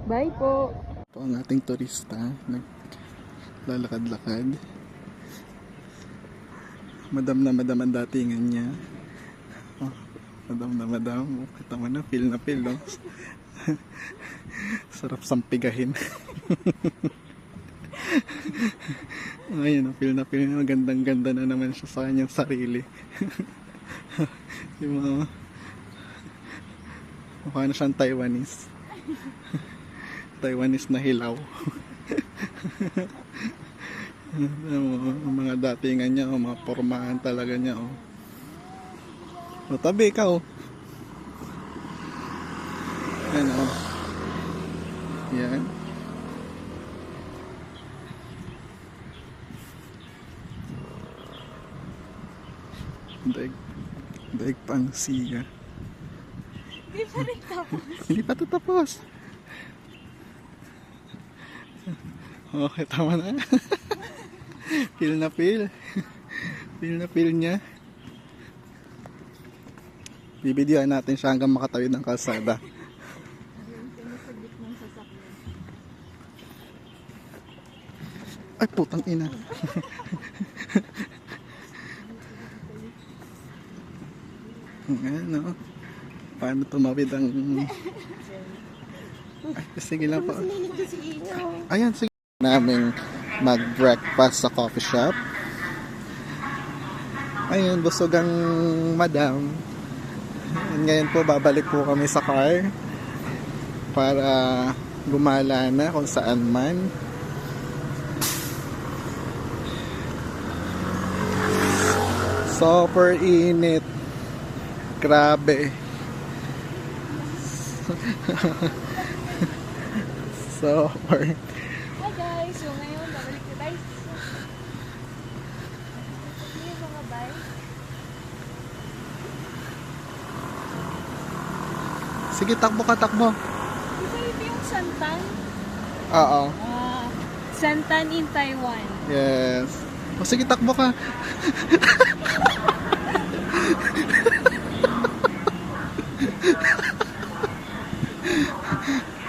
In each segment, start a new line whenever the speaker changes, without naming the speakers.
Bye po.
Ito ang ating turista. Naglalakad-lakad. Madam na madam ang datingan niya. Oh, madam na madam. Kita mo na, feel na feel, no? Sarap sampigahin. Ayun, feel na feel na. Gandang ganda na naman siya sa kanyang sarili. Yung mga mukha na siyang Taiwanese. Taiwanese na hilaw. Ang mga datingan niya, mga pormahan talaga niya. O, tabi ikaw. Yan o. Yan. Daig pang siga.
Hindi pa rin tapos.
Hindi pa ito tapos. Okay, tama na. Feel na feel. Feel na feel niya. Bibidyoan natin siya hanggang makatawid ng kalsada. Ay, putang ina. Ano? Paano tumawid ang... Ay, sige lang po. Ayan, sige. Naming mag-breakfast sa coffee shop. Ayun, busog ang madam. Ngayon po, babalik po kami sa car para gumala na kung saan man. Super init. Grabe. Super.
Hi guys! So ngayon, babalik ko guys. Sige mga bye.
Sige, takbo ka, takbo.
Ito yung Santan.
Oo.
Santan in Taiwan.
Yes. O sige, takbo ka.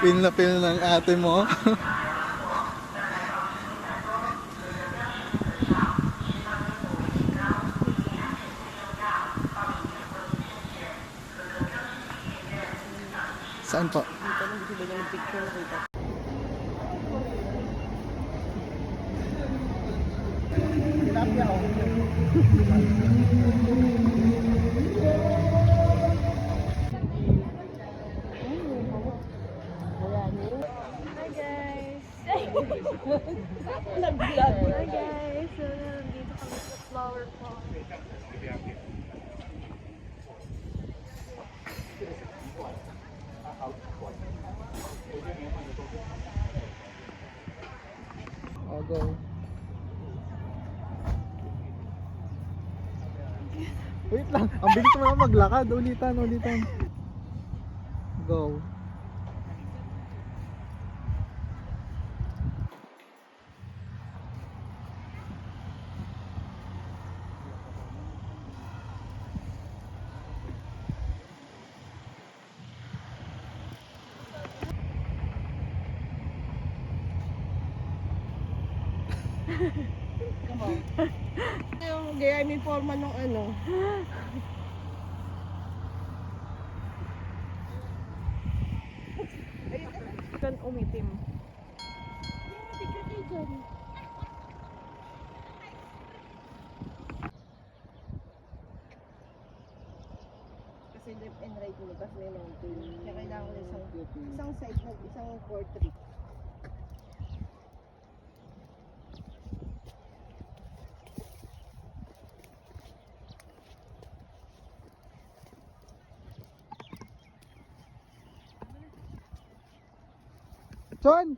Pil na pil ng ate mo. Saan po?
Hi guys! Nag-vlog. Hi guys! So nandito kami sa flower farm.
I'll go. Wait lang. Ang bilis mo naman maglakad. Ulitan, ulitan. Go.
Yung Jeremy Forman ng ano. Kan umitim.
Kasi left and right mo, tapos may mountain. Kaya kailangan ko isang side mo, isang portrait.
John!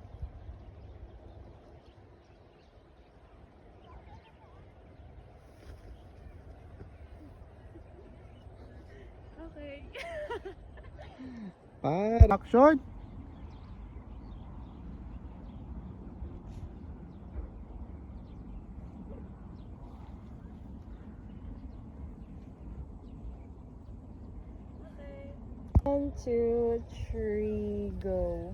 Okay.
Action!
Okay. 1, 2, 3, go.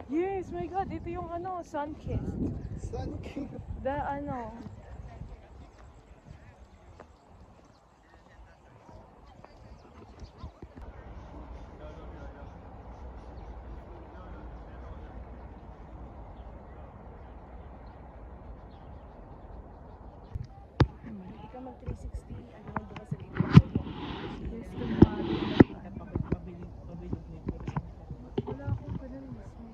Yes, my God, ito yung ano, sun-kissed.
Sun King.
The ano,
Hindi ka mag 360, ano mo ba sa likod?
yes, tumawag. Wala akong ganun mismo.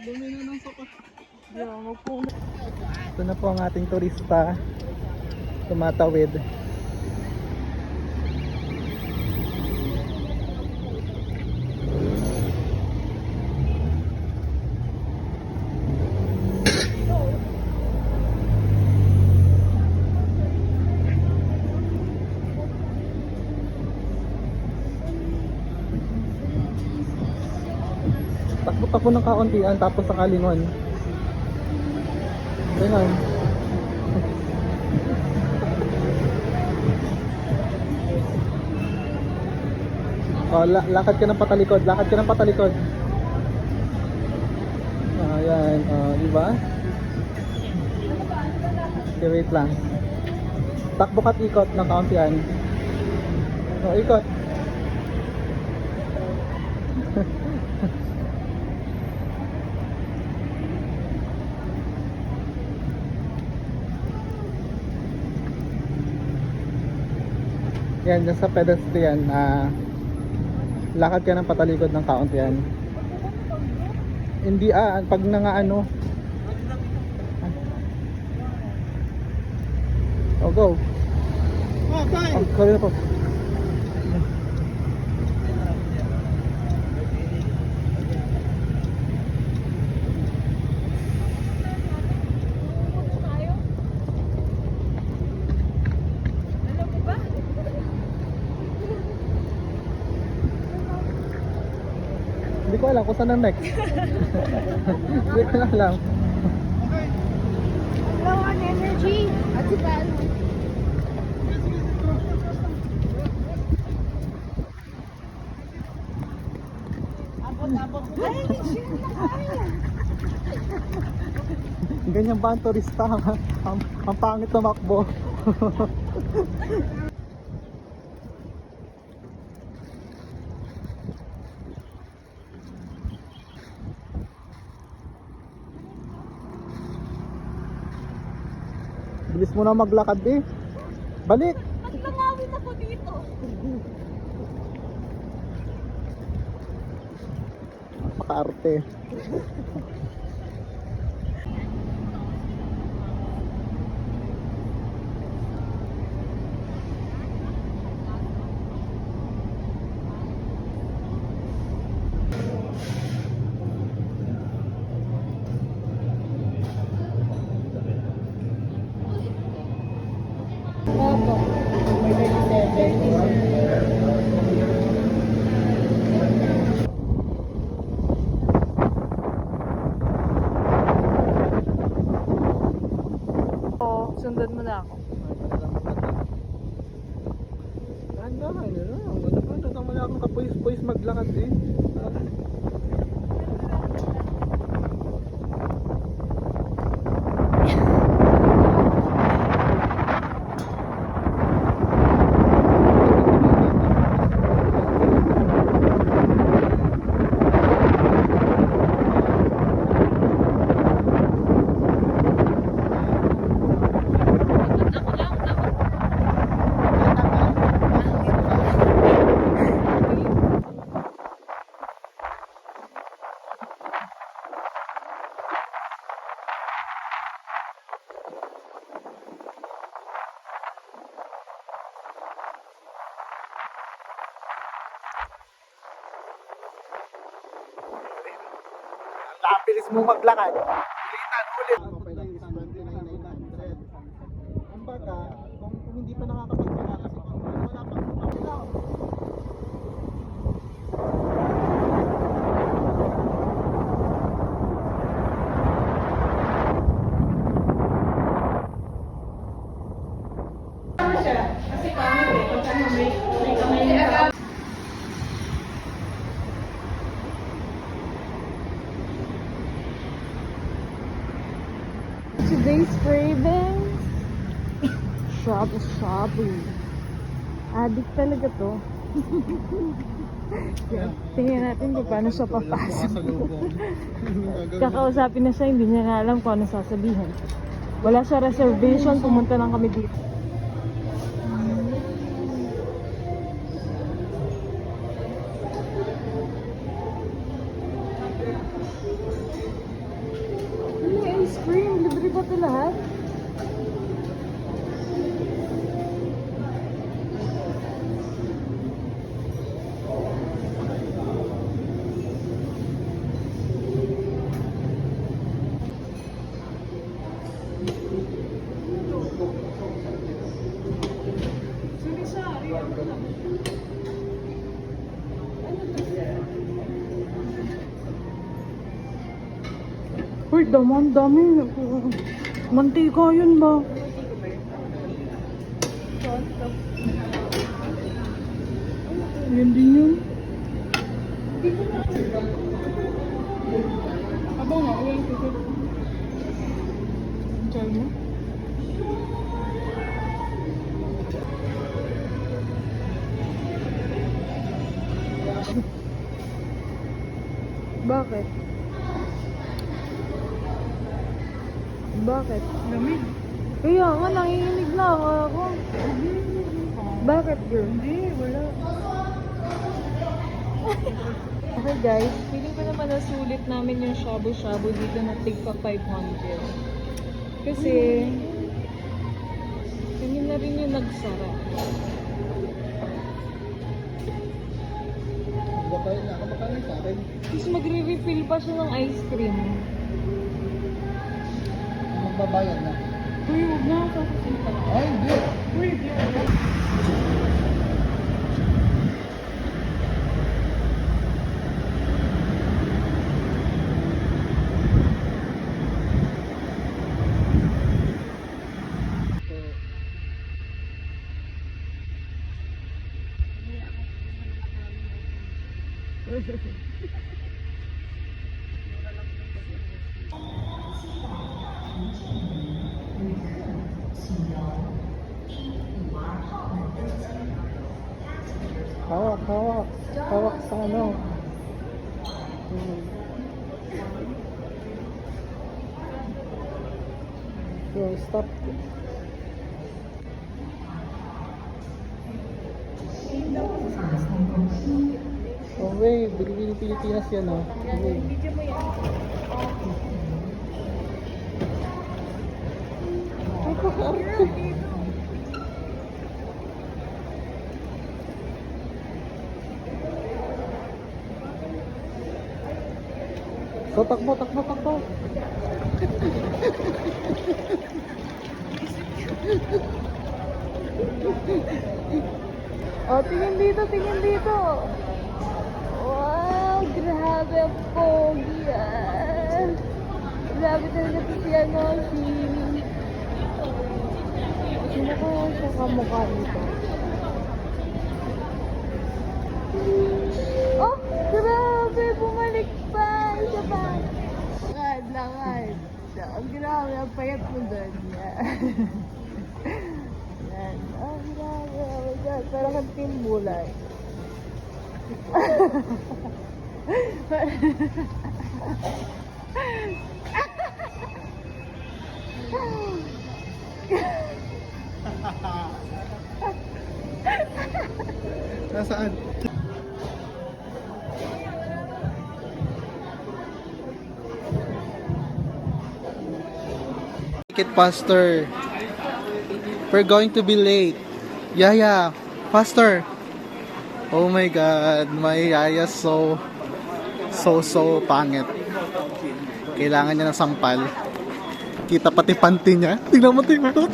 Dumi na ng sopa.
Yeah, magpuna.
Ito na po ang ating turista. Tumatawid. Takbo-takbo ng kauntian tapos sa kalingon. Ganyan. Oh, lakad ka ng patalikod, lakad ka ng patalikod. Ayan, diba? Okay, wait lang. Takbo ka't ikot ng kauntian. Oh, ikot. Yan, dyan sa pedestrian, lakad ka ng patalikod ng kaunti yan. Hindi pag nangaano. Oh, go. Okay. Oh, sorry na po. Hindi ko alam kung saan ang next. Hindi ko alam.
Low on energy. At si Paano? Abot-abot. Ay, shit na kaya.
Ganyan ba ang turista? Ang pangit tumakbo. Bilis mo na maglakad eh. Balik!
At nangawin ako dito.
Paka-arte.
Oh, sundan mo na ako.
Handa ka na lang. Ano naman akong kapoys-poys maglakad eh. bilis mo maglakad. Ulitan, ulit. Okay lang, is 29,900. Kumbaga, kung hindi pa nakakapagpila kasi kung wala pang kumapila.
Today's cravings. Shabu-shabu. Addict talaga to. Tingnan natin kung paano siya papasok. Kakausapin na siya, hindi niya nga alam kung ano sasabihin. Wala siya reservation, pumunta lang kami dito. May ice cream, libre ba ito lahat? Uy, dami. Mantika yun ba? Yan din yun. Aba nga, yan kasi. Try mo? Bakit? Bakit? Lamig. Kaya nga, nanginginig na ako. Bakit, girl? Hindi, wala. Okay guys, feeling ko naman nasulit namin yung shabu-shabu dito na tigpa 500. Kasi, kami na rin yung nagsara.
Babayin na ako, makain sa akin.
Tapos magre-refill pa siya ng ice cream.
Magbabayan na.
Uy, huwag na ako kasinta.
Ay, hindi.
Uy, hindi.
Hawak sa ano. So, stop. Okay, Bilibili Pilipinas yan ah. Okay.
Video mo yan.
So, takbo.
Oh, tingin dito. Wow, grabe ang pogi ah. Grabe talaga ito si ano, sino ko siya kamukha nito? Oh, grabe, bumalik pa. Isa pa. Lakad. Ang grabe, ang payat mo doon. Yan. Oh, grabe. Oh my God. Parang kang timbulay.
Nasaan? Make it faster. We're going to be late. Yaya, faster. Oh my God, my Yaya so pangit. Kailangan niya ng sampal. Kita pati panty niya. Tingnan mo, tingnan mo.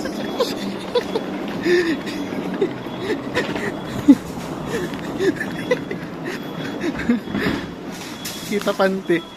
Kita panty.